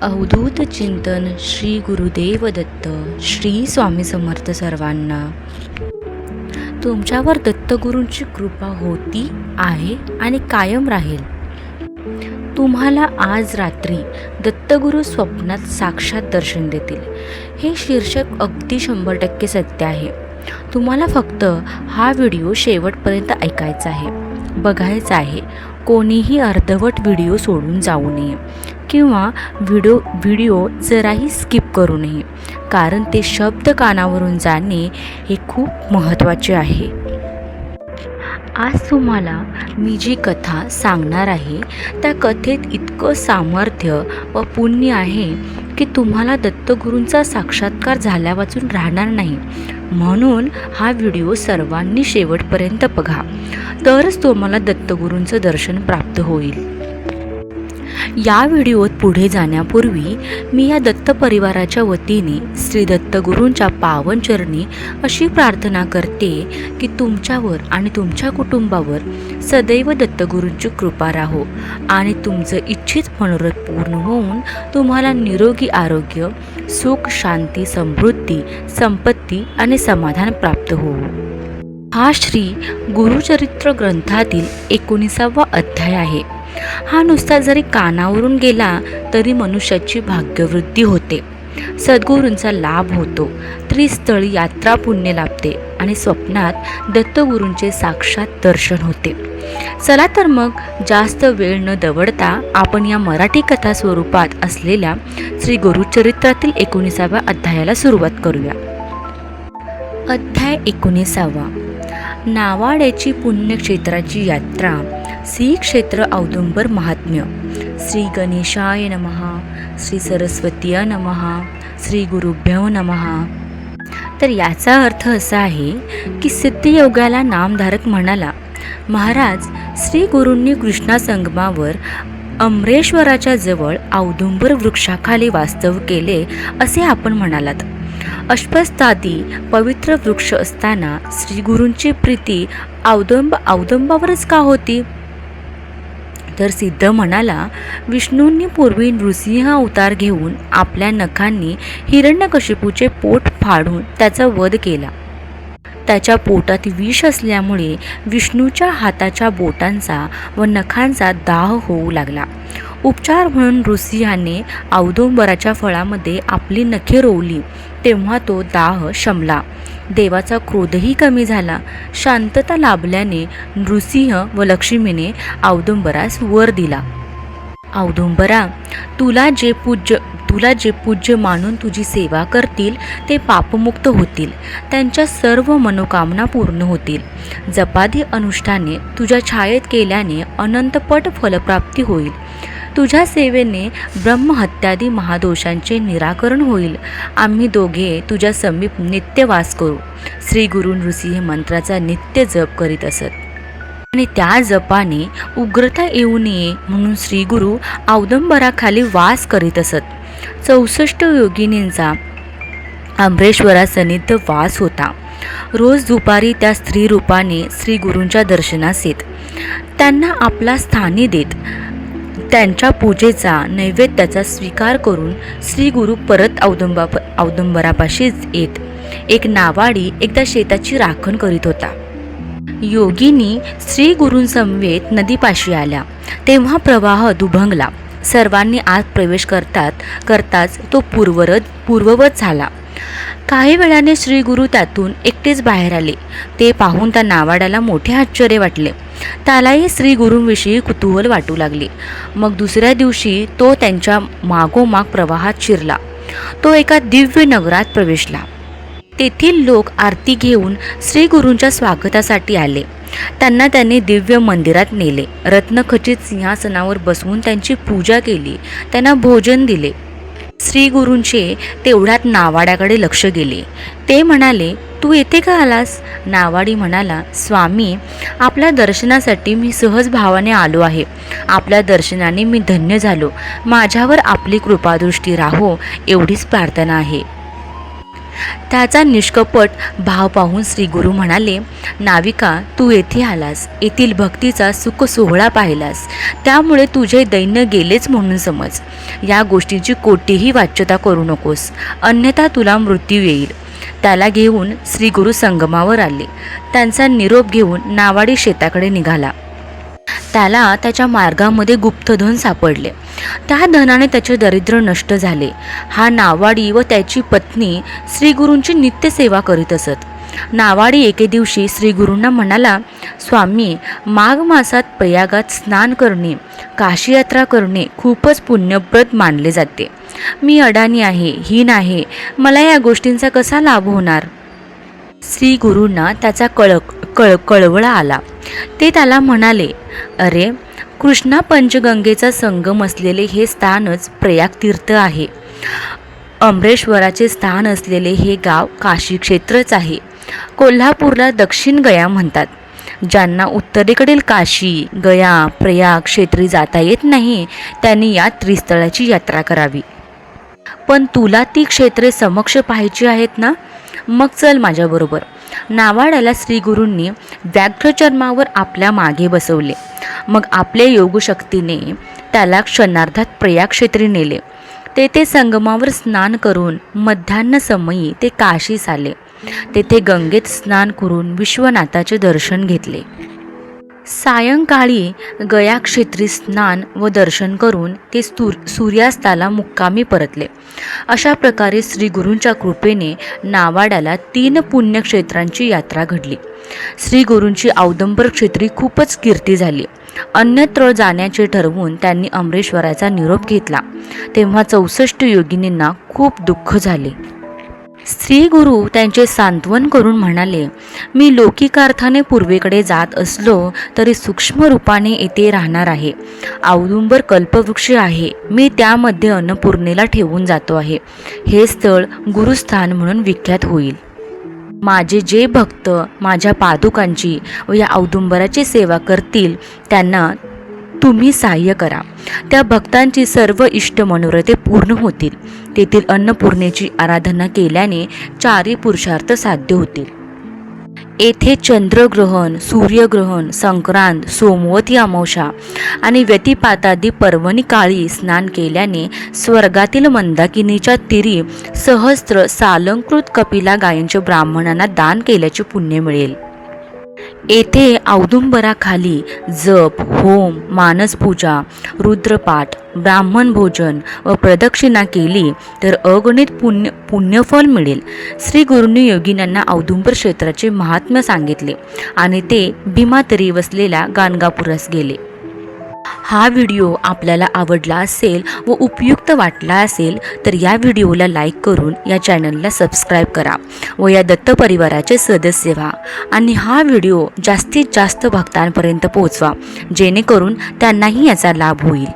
अवधूत चिंतन श्री गुरुदेव दत्त श्री स्वामी समर्थ सर्वांना. तुमच्यावर दत्तगुरूंची कृपा होती आहे आणि कायम राहील. तुम्हाला आज रात्री दत्तगुरू स्वप्नात साक्षात दर्शन देतील. हे शीर्षक अगदी 100% सत्य आहे. तुम्हाला फक्त हा व्हिडिओ शेवटपर्यंत ऐकायचा आहे, बघायचा आहे. कोणीही अर्धवट व्हिडिओ सोडून जाऊ नये किंवा व्हिडिओ जराही स्किप करू नये, कारण ते शब्द कानावरून जाणे हे खूप महत्त्वाचे आहे. आज तुम्हाला मी जी कथा सांगणार आहे त्या कथेत इतकं सामर्थ्य व पुण्य आहे की तुम्हाला दत्तगुरूंचा साक्षात्कार झाल्यावाचून राहणार नाही. म्हणून हा व्हिडिओ सर्वांनी शेवटपर्यंत बघा, तरच तुम्हाला दत्तगुरूंचं दर्शन प्राप्त होईल. या व्हिडिओत पुढे जाण्यापूर्वी मी या दत्त परिवाराच्या वतीने श्री दत्तगुरूंच्या पावन चरणी अशी प्रार्थना करते की तुमच्यावर आणि तुमच्या कुटुंबावर सदैव दत्तगुरूंची कृपा राहो आणि तुमचं इच्छित मनोरथ पूर्ण होऊन तुम्हाला निरोगी आरोग्य, सुख, शांती, समृद्धी, संपत्ती आणि समाधान प्राप्त होवो. हा श्री गुरुचरित्र ग्रंथातील 19वा अध्याय आहे. हा नुसता जरी कानावरून गेला तरी मनुष्याची भाग्यवृद्धी होते, सद्गुरूंचा लाभ होतो, त्रिस्थळी यात्रा पुण्य लाभते आणि स्वप्नात दत्तगुरूंचे साक्षात दर्शन होते. चला तर मग जास्त वेळ न दवडता आपण या मराठी कथा स्वरूपात असलेल्या श्री गुरुचरित्रातील 19व्या अध्यायाला सुरुवात करूया. अध्याय 19. नावाड्याची पुण्यक्षेत्राची यात्रा. श्री क्षेत्र औदुंबर महात्म्य. श्री गणेशाय नमः. श्री सरस्वतीय नमः. श्री गुरुभ्यो नमः. तर याचा अर्थ असा आहे की सिद्धयोगाला नामधारक म्हणाला. महाराज श्री गुरूंनी कृष्णा संगमावर अमरेश्वराच्या जवळ औदुंबर वृक्षाखाली वास्तव केले असे आपण म्हणालात. अश्वत्थादी पवित्र वृक्ष असताना श्री गुरूंची प्रीती औदुंबावरच का होती? तर सिद्ध म्हणाला, विष्णूंनी पूर्वी नृसिंह अवतार घेऊन आपल्या नखांनी हिरण्यकशिपूचे पोट फाडून त्याचा वध केला. त्याच्या पोटात विष असल्यामुळे विष्णूच्या हाताच्या बोटांचा व नखांचा दाह होऊ लागला. उपचार म्हणून नृसिंहाने औदुंबराच्या फळामध्ये आपली नखे रोवली, तेव्हा तो दाह शमला. देवाचा क्रोधही कमी झाला. शांतता लाभल्याने नृसिंह व लक्ष्मीने औदुंबरास वर दिला. औदुंबरा, तुला जे पूज्य मानून तुझी सेवा करतील ते पापमुक्त होतील. त्यांच्या सर्व मनोकामना पूर्ण होतील. जपादी अनुष्ठाने तुझ्या छायेत केल्याने अनंतपट फलप्राप्ती होईल. तुझ्या सेवेने ब्रह्महत्यादी महादोषांचे निराकरण होईल. आम्ही दोघे तुझ्या समीप नित्य वास करू. श्री गुरु नृसिंह मंत्राचा नित्य जप करीत असत आणि त्या जपाने उग्रता येऊ नये म्हणून श्री गुरु औदुंबराखाली वास करीत असत. 64 योगिनींचा अमरेश्वरासनिध वास होता. रोज दुपारी त्या स्त्री रूपाने श्री गुरूंच्या दर्शनास येत. त्यांना आपला स्थानी देत. त्यांच्या पूजेचा नैवेद्याचा स्वीकार करून श्री गुरु परत औदुंबरापाशीच येत. एक नावाडी एकदा शेताची राखण करीत होता. योगिनी श्री गुरूंसमवेत नदीपाशी आल्या, तेव्हा प्रवाह दुभंगला. सर्वांनी आत प्रवेश करताच तो पूर्ववत झाला. काही वेळाने श्री गुरु त्यातून एकटेच बाहेर आले. ते पाहून त्या नावाड्याला मोठे आश्चर्य वाटले. त्यालाही श्री गुरूंविषयी कुतूहल वाटू लागले. मग दुसऱ्या दिवशी तो त्यांच्या मागोमाग प्रवाहात शिरला. तो एका दिव्य नगरात प्रवेशला. तेथील लोक आरती घेऊन श्री गुरूंच्या स्वागतासाठी आले. त्यांना त्याने दिव्य मंदिरात नेले. रत्नखचित सिंहासनावर बसवून त्यांची पूजा केली. त्यांना भोजन दिले. श्री गुरूंचे तेवढ्यात नावाड्याकडे लक्ष गेले. ते म्हणाले, तू येथे का आलास? नावाडी म्हणाला, स्वामी, आपल्या दर्शनासाठी मी सहज भावाने आलो आहे. आपल्या दर्शनाने मी धन्य झालो. माझ्यावर आपली कृपादृष्टी राहो एवढीच प्रार्थना आहे. त्याचा निष्कपट भाव पाहून श्री गुरु म्हणाले, नाविका, तू येथे आलास, येथील भक्तीचा सुख सोहळा पाहिलास, त्यामुळे तुझे दैन्य गेलेच म्हणून समज. या गोष्टीची कोठेही वाच्यता करू नकोस, अन्यथा तुला मृत्यू येईल. त्याला घेऊन श्री गुरु संगमावर आले. त्यांचा निरोप घेऊन नावाडी शेताकडे निघाला. त्याला त्याच्या मार्गामध्ये गुप्तधन सापडले. त्या धनाने त्याचे दरिद्र नष्ट झाले. हा नावाडी व त्याची पत्नी श्री गुरूंची नित्य सेवा करीत असत. नावाडी एके दिवशी श्री गुरूंना म्हणाला, स्वामी, माघ मासात प्रयागात स्नान करणे, काशी यात्रा करणे खूपच पुण्यप्रद मानले जाते. मी अडाणी आहे, हीन आहे, मला या गोष्टींचा कसा लाभ होणार? श्री गुरूंना त्याचा कळवळा आला. ते त्याला म्हणाले, अरे, कृष्णा पंचगंगेचा संगम असलेले हे स्थानच प्रयाग तीर्थ आहे. अमरेश्वराचे स्थान असलेले हे गाव काशी क्षेत्रच आहे. कोल्हापूरला दक्षिण गया म्हणतात. ज्यांना उत्तरेकडील काशी, गया, प्रयाग क्षेत्री जाता येत नाही, त्यांनी या त्रिस्थळाची यात्रा करावी. पण तुला ती क्षेत्रे समक्ष पाहायची आहेत ना? मग चल माझ्याबरोबर. नावाड्याला श्री गुरूंनी व्याघ्रचर्मावर आपल्या मागे बसवले. मग आपल्या योगशक्तीने त्याला क्षणार्धात प्रयाग क्षेत्री नेले. तेथे संगमावर स्नान करून मध्यान्ह समयी ते काशीस आले. तेथे गंगेत स्नान करून विश्वनाथाचे दर्शन घेतले. सायंकाळी गया क्षेत्री स्नान व दर्शन करून ते सूर्यास्ताला मुक्कामी परतले. अशा प्रकारे श्री गुरूंच्या कृपेने नावाड्याला 3 पुण्यक्षेत्रांची यात्रा घडली. श्री गुरूंची औदुंबर क्षेत्री खूपच कीर्ती झाली. अन्यत्र जाण्याचे ठरवून त्यांनी अमरेश्वराचा निरोप घेतला. तेव्हा 64 योगिनींना खूप दुःख झाले. श्री गुरु त्यांचे सांत्वन करून म्हणाले, मी लौकिकार्थाने पूर्वेकडे जात असलो तरी सूक्ष्म रूपाने येथे राहणार आहे. औदुंबर कल्पवृक्ष आहे. मी त्यामध्ये अन्नपूर्णेला ठेवून जातो आहे. हे स्थळ गुरुस्थान म्हणून विख्यात होईल. माझे जे भक्त माझ्या पादुकांची व या औदुंबराची सेवा करतील त्यांना तुम्ही सहाय्य करा. त्या भक्तांची सर्व इष्ट मनोरथे पूर्ण होतील. तेथील अन्नपूर्णेची आराधना केल्याने 4 पुरुषार्थ साध्य होतील. येथे चंद्रग्रहण, सूर्यग्रहण, संक्रांत, सोमवती अमावस्या आणि व्यतिपातादी पर्वणी काळी स्नान केल्याने स्वर्गातील मंदाकिनीच्या तीरी सहस्त्र सालंकृत कपिला गायींच्या ब्राह्मणांना दान केल्याचे पुण्य मिळेल. येथे औदुंबराखाली जप, होम, मानसपूजा, रुद्रपाठ, ब्राह्मण भोजन व प्रदक्षिणा केली तर अगणित पुण्यफल मिळेल. श्री गुरूंनी योगिनींना औदुंबर क्षेत्राचे महात्म्य सांगितले आणि ते भीमातरी वसलेल्या गाणगापुरास गेले. हा व्हिडिओ आपल्याला आवडला असेल व उपयुक्त वाटला असेल तर या व्हिडिओला लाईक करून या चॅनलला सबस्क्राईब करा व या दत्त परिवाराचे सदस्य व्हा आणि हा व्हिडिओ जास्तीत जास्त भक्तांपर्यंत पोहोचवा, जेणेकरून त्यांनाही याचा लाभ होईल.